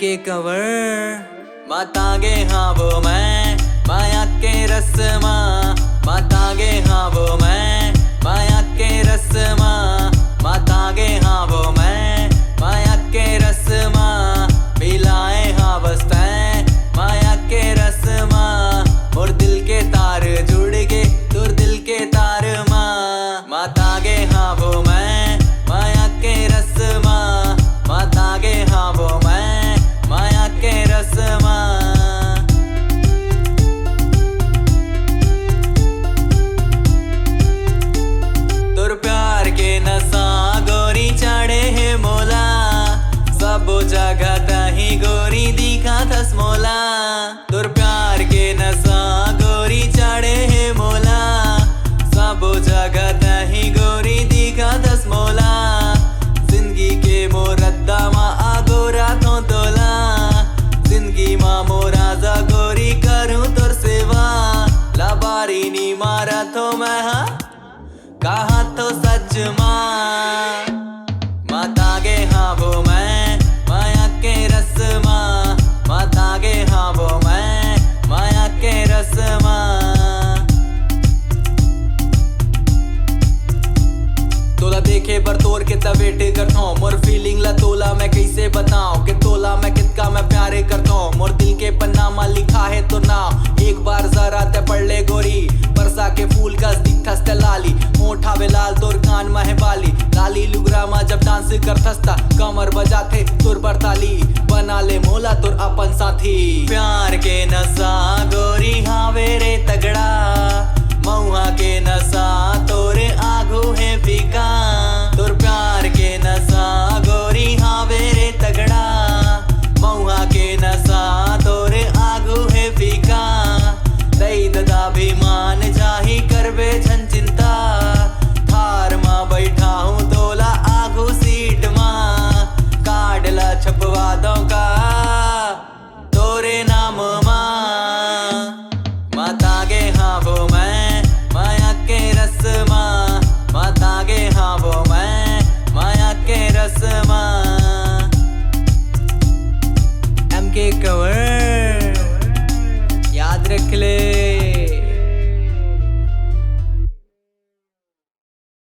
के कवर मातागे हाँ वो मैं माया के रस्मा मातागे हाँ वो मैं माया के रस्मा मातागे हाँ वो मैं माया के रस्मा मिलाए हाँ बस्ते माया के रस्मा मोर दिल के तार जुड़ के तुर दिल के तार मातागे हाँ वो मैं माया के रस्मा मातागे हाँ वो मैं माया के रस्मा। तुर प्यार के नशा गोरी चढ़े है मोला सब जगह तही गोरी दिखा थस मोला। तुर प्यार के नशा गोरी चढ़े है मोला सब जगह तही गोरी दिखा थस मोला। जिंदगी के मोरद्दा मा आगोरा तो तोला जिंदगी मा मोरा जा गोरी करूं तोर सेवा लाबारी नी मारा तो मैं कहा तो सच मातागे हाँ वो मैं माया के रस्मा मातागे हाँ वो मैं माया के रस्मा। तोला देखे बर तोर के वेट करता हूँ मोर फीलिंग ला तोला मैं कैसे बताऊं कि तोला मैं कितना मैं प्यारे करता हूँ। मोर दिल के पन्ना मा लिखा है तो नाम एक बार जरा ते पढ़ ले गोरी बरसा के फूल का दिखस ते लाली मोठा वे लाल तोर कान में है बाली लाली लुगरा मा जब डांस करथस्ता कमर बजाते तुर बरताली बना ले मोला तुर अपन साथी। प्यार के नशा गोरी हाँ रे तगड़ा मऊआ के नशा तोरे आगू है फीका। तुर प्यार के नशा गोरी हाँ रे तगड़ा मऊआ के नशा तोरे आगू है फीका। दई ददा भी मान जाही करबे